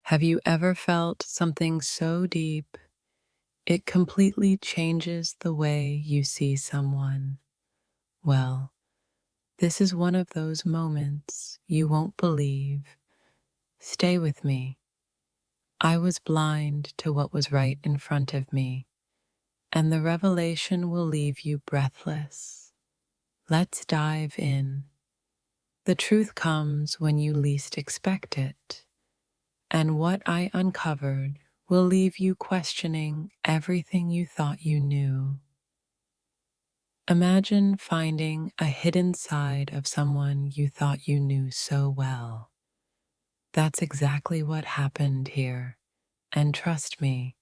Have you ever felt something so deep it completely changes the way you see someone? Well, this is one of those moments you won't believe. Stay with me. I was blind to what was right in front of me, and the revelation will leave you breathless. Let's dive in. The truth comes when you least expect it. And what I uncovered will leave you questioning everything you thought you knew. Imagine finding a hidden side of someone you thought you knew so well. That's exactly what happened here. And trust me,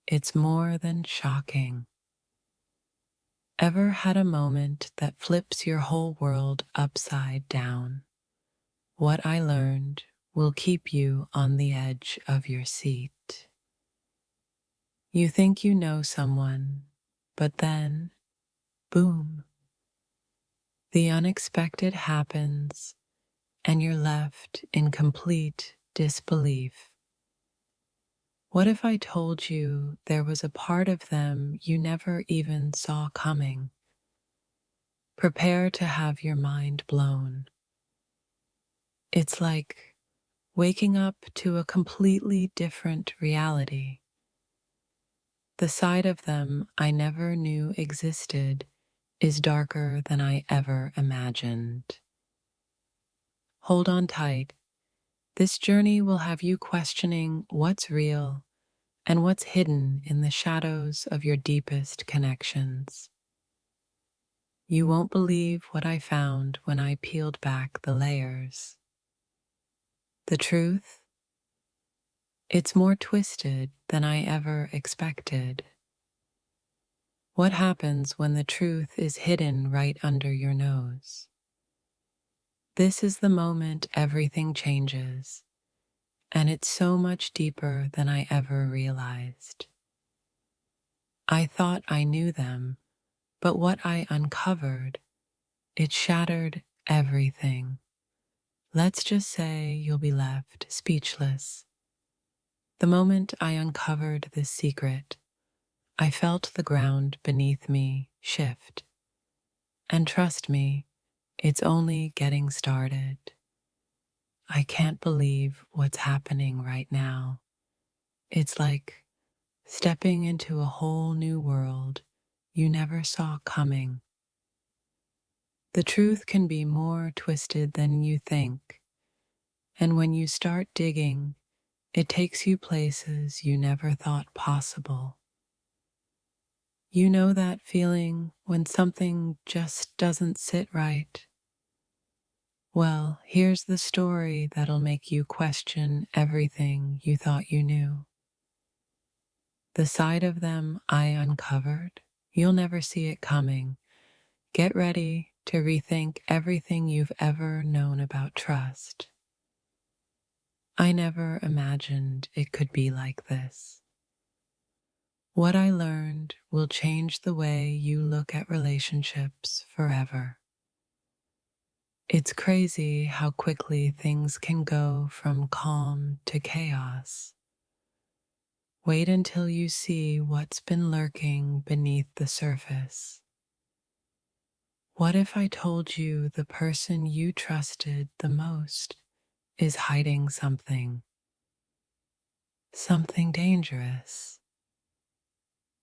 it's more than shocking. Ever had a moment that flips your whole world upside down? What I learned will keep you on the edge of your seat. You think you know someone, but then, boom, the unexpected happens and you're left in complete disbelief. What if I told you there was a part of them you never even saw coming? Prepare to have your mind blown. It's like waking up to a completely different reality. The side of them I never knew existed is darker than I ever imagined. Hold on tight. This journey will have you questioning what's real and what's hidden in the shadows of your deepest connections. You won't believe what I found when I peeled back the layers. The truth? It's more twisted than I ever expected. What happens when the truth is hidden right under your nose? This is the moment everything changes, and it's so much deeper than I ever realized. I thought I knew them, but what I uncovered, it shattered everything. Let's just say you'll be left speechless. The moment I uncovered this secret, I felt the ground beneath me shift. And trust me, it's only getting started. I can't believe what's happening right now. It's like stepping into a whole new world you never saw coming. The truth can be more twisted than you think, and when you start digging, it takes you places you never thought possible. You know that feeling when something just doesn't sit right? Well, here's the story that'll make you question everything you thought you knew. The side of them I uncovered, you'll never see it coming. Get ready to rethink everything you've ever known about trust. I never imagined it could be like this. What I learned will change the way you look at relationships forever. It's crazy how quickly things can go from calm to chaos. Wait until you see what's been lurking beneath the surface. What if I told you the person you trusted the most is hiding something dangerous?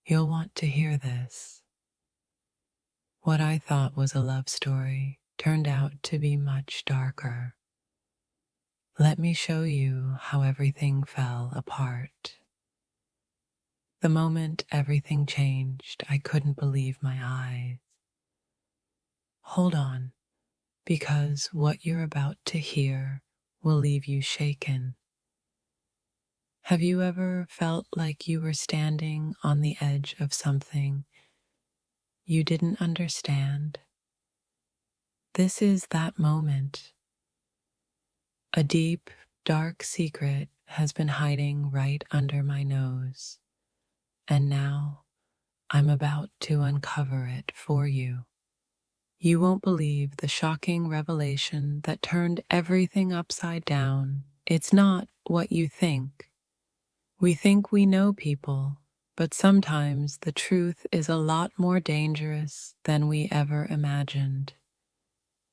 You'll want to hear this. What I thought was a love story turned out to be much darker. Let me show you how everything fell apart. The moment everything changed, I couldn't believe my eyes. Hold on, because what you're about to hear will leave you shaken. Have you ever felt like you were standing on the edge of something you didn't understand? This is that moment. A deep, dark secret has been hiding right under my nose, and now I'm about to uncover it for you. You won't believe the shocking revelation that turned everything upside down It's not what you think. We think we know people, but sometimes the truth is a lot more dangerous than we ever imagined.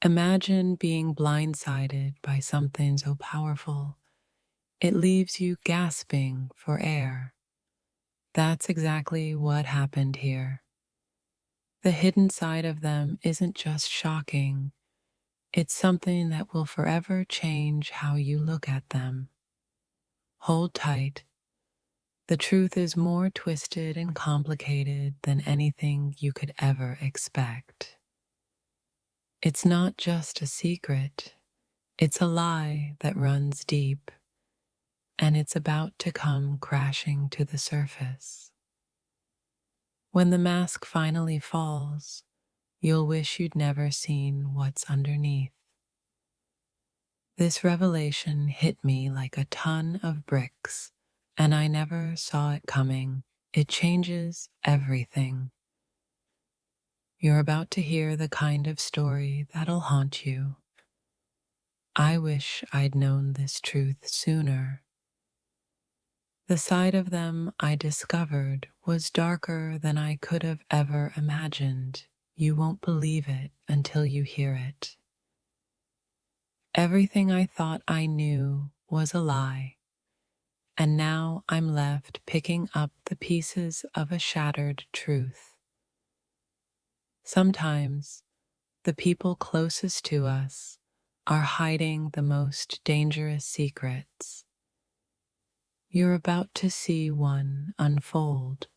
Imagine being blindsided by something so powerful, it leaves you gasping for air. That's exactly what happened here. The hidden side of them isn't just shocking, it's something that will forever change how you look at them. Hold tight. The truth is more twisted and complicated than anything you could ever expect. It's not just a secret, it's a lie that runs deep, and it's about to come crashing to the surface. When the mask finally falls, you'll wish you'd never seen what's underneath. This revelation hit me like a ton of bricks, and I never saw it coming. It changes everything. You're about to hear the kind of story that'll haunt you. I wish I'd known this truth sooner. The side of them I discovered was darker than I could have ever imagined. You won't believe it until you hear it. Everything I thought I knew was a lie, and now I'm left picking up the pieces of a shattered truth. Sometimes the people closest to us are hiding the most dangerous secrets. You're about to see one unfold.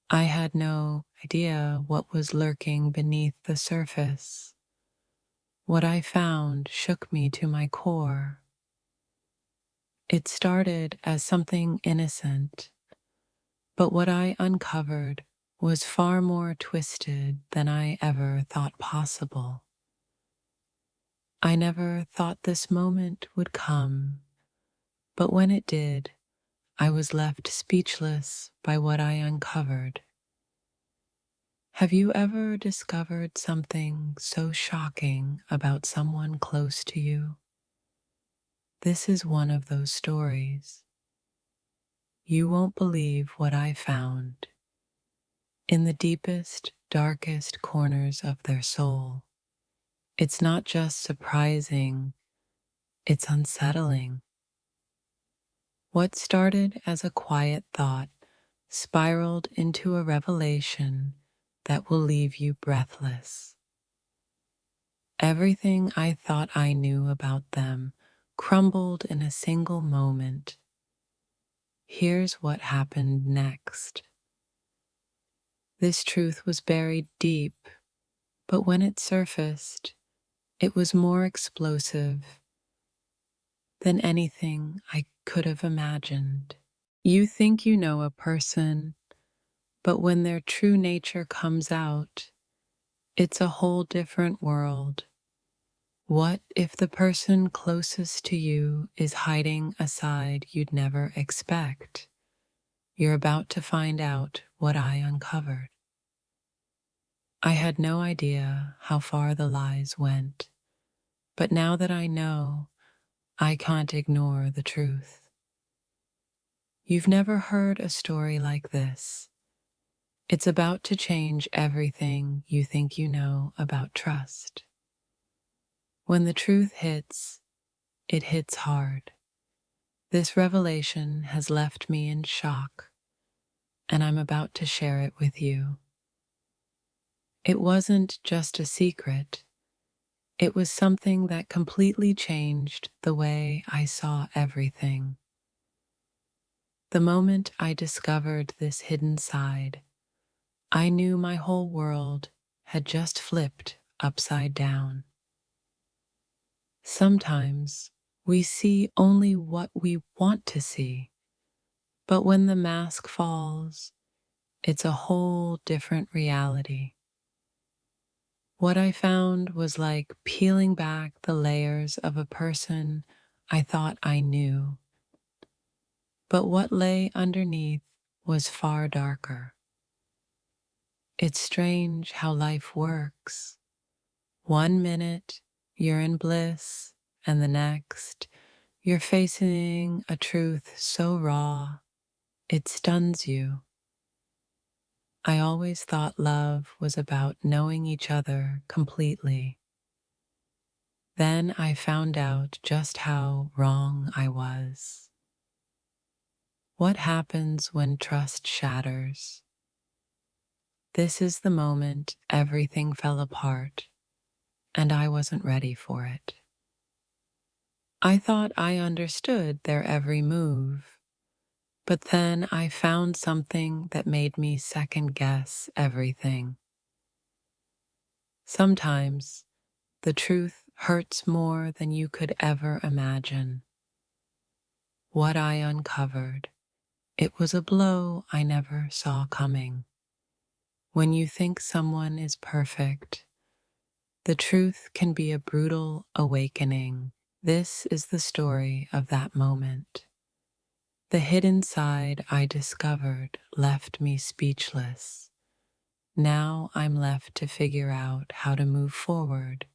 I had no idea what was lurking beneath the surface. What I found shook me to my core. It started as something innocent, but what I uncovered was far more twisted than I ever thought possible. I never thought this moment would come, but when it did, I was left speechless by what I uncovered. Have you ever discovered something so shocking about someone close to you? This is one of those stories. You won't believe what I found. In the deepest, darkest corners of their soul, it's not just surprising, it's unsettling. What started as a quiet thought spiraled into a revelation that will leave you breathless. Everything I thought I knew about them crumbled in a single moment. Here's what happened next. This truth was buried deep, but when it surfaced, it was more explosive than anything I could have imagined. You think you know a person, but when their true nature comes out, it's a whole different world. What if the person closest to you is hiding a side you'd never expect? You're about to find out what I uncovered. I had no idea how far the lies went, but now that I know, I can't ignore the truth. You've never heard a story like this. It's about to change everything you think you know about trust. When the truth hits, it hits hard. This revelation has left me in shock, and I'm about to share it with you. It wasn't just a secret. It was something that completely changed the way I saw everything. The moment I discovered this hidden side, I knew my whole world had just flipped upside down. Sometimes we see only what we want to see, but when the mask falls, it's a whole different reality. What I found was like peeling back the layers of a person I thought I knew, but what lay underneath was far darker. It's strange how life works. One minute, you're in bliss, and the next, You're facing a truth so raw, it stuns you. I always thought love was about knowing each other completely. Then I found out just how wrong I was. What happens when trust shatters? This is the moment everything fell apart, and I wasn't ready for it. I thought I understood their every move, but then I found something that made me second guess everything. Sometimes the truth hurts more than you could ever imagine. What I uncovered, it was a blow I never saw coming. When you think someone is perfect, the truth can be a brutal awakening. This is the story of that moment. The hidden side I discovered left me speechless. Now I'm left to figure out how to move forward,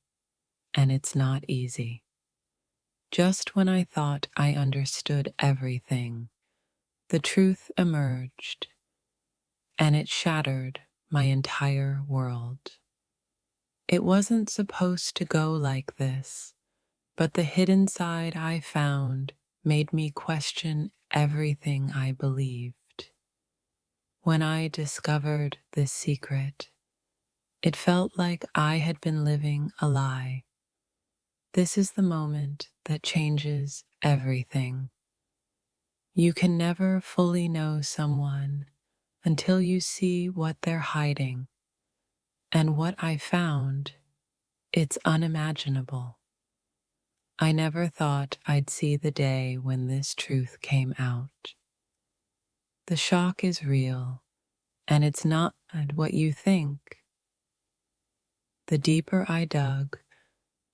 and it's not easy. Just when I thought I understood everything, the truth emerged, and it shattered my entire world. It wasn't supposed to go like this, but the hidden side I found made me question everything I believed. When I discovered this secret, it felt like I had been living a lie. This is the moment that changes everything. You can never fully know someone until you see what they're hiding. And what I found, it's unimaginable. I never thought I'd see the day when this truth came out. The shock is real, and it's not what you think. The deeper I dug,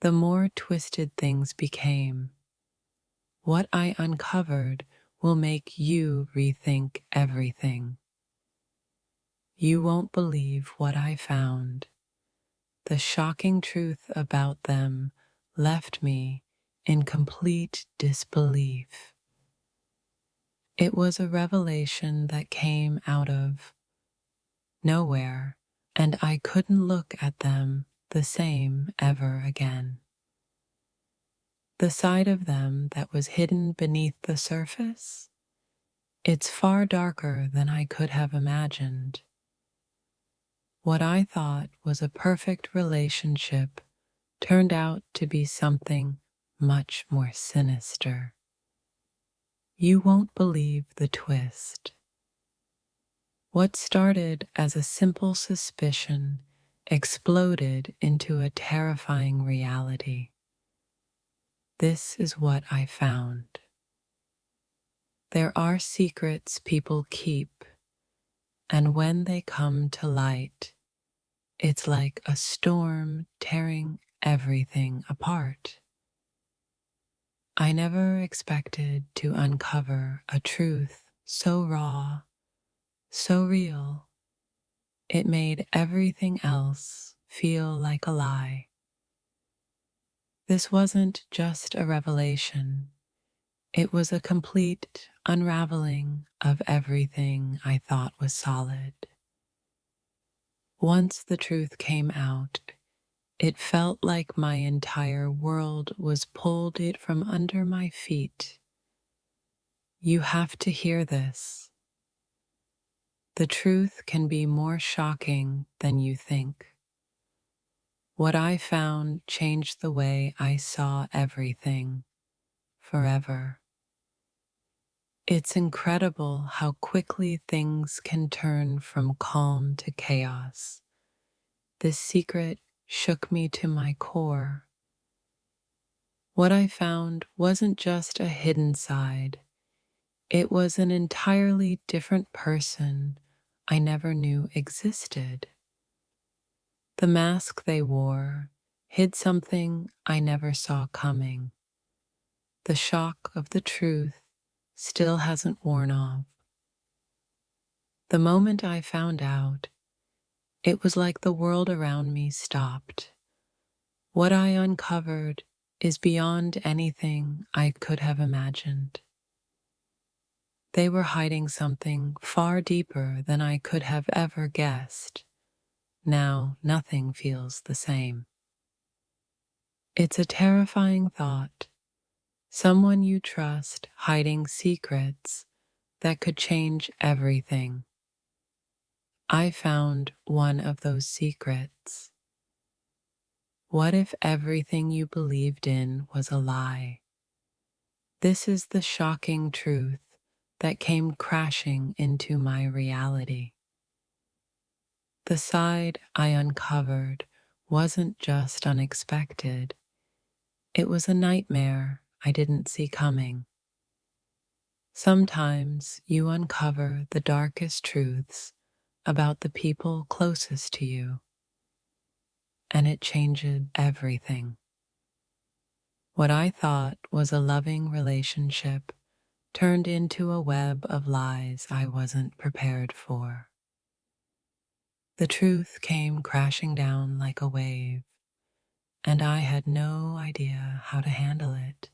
the more twisted things became. What I uncovered will make you rethink everything. You won't believe what I found. The shocking truth about them left me in complete disbelief. It was a revelation that came out of nowhere, and I couldn't look at them the same ever again. The side of them that was hidden beneath the surface, it's far darker than I could have imagined. What I thought was a perfect relationship turned out to be something much more sinister. You won't believe the twist. What started as a simple suspicion exploded into a terrifying reality. This is what I found. There are secrets people keep, and when they come to light, it's like a storm tearing everything apart. I never expected to uncover a truth so raw, so real. It made everything else feel like a lie. This wasn't just a revelation. It was a complete unraveling of everything I thought was solid. Once the truth came out, it felt like my entire world was pulled it from under my feet. You have to hear this. The truth can be more shocking than you think. What I found changed the way I saw everything forever. It's incredible how quickly things can turn from calm to chaos. This secret shook me to my core. What I found wasn't just a hidden side. It was an entirely different person I never knew existed. The mask they wore hid something I never saw coming. The shock of the truth still hasn't worn off. The moment I found out, it was like the world around me stopped. What I uncovered is beyond anything I could have imagined. They were hiding something far deeper than I could have ever guessed. Now nothing feels the same. It's a terrifying thought. Someone you trust hiding secrets that could change everything. I found one of those secrets. What if everything you believed in was a lie? This is the shocking truth that came crashing into my reality. The side I uncovered wasn't just unexpected, it was a nightmare I didn't see coming. Sometimes you uncover the darkest truths about the people closest to you, and it changes everything. What I thought was a loving relationship turned into a web of lies I wasn't prepared for. The truth came crashing down like a wave, and I had no idea how to handle it.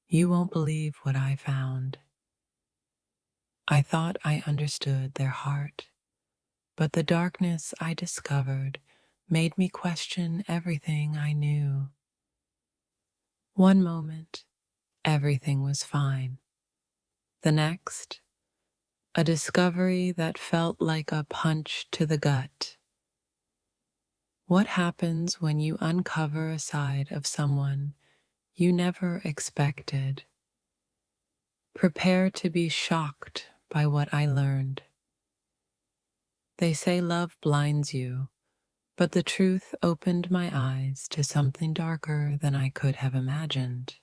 You won't believe what I found. I thought I understood their heart, but the darkness I discovered made me question everything I knew. One moment, everything was fine. The next, a discovery that felt like a punch to the gut. What happens when you uncover a side of someone you never expected? Prepare to be shocked by what I learned. They say love blinds you, but the truth opened my eyes to something darker than I could have imagined.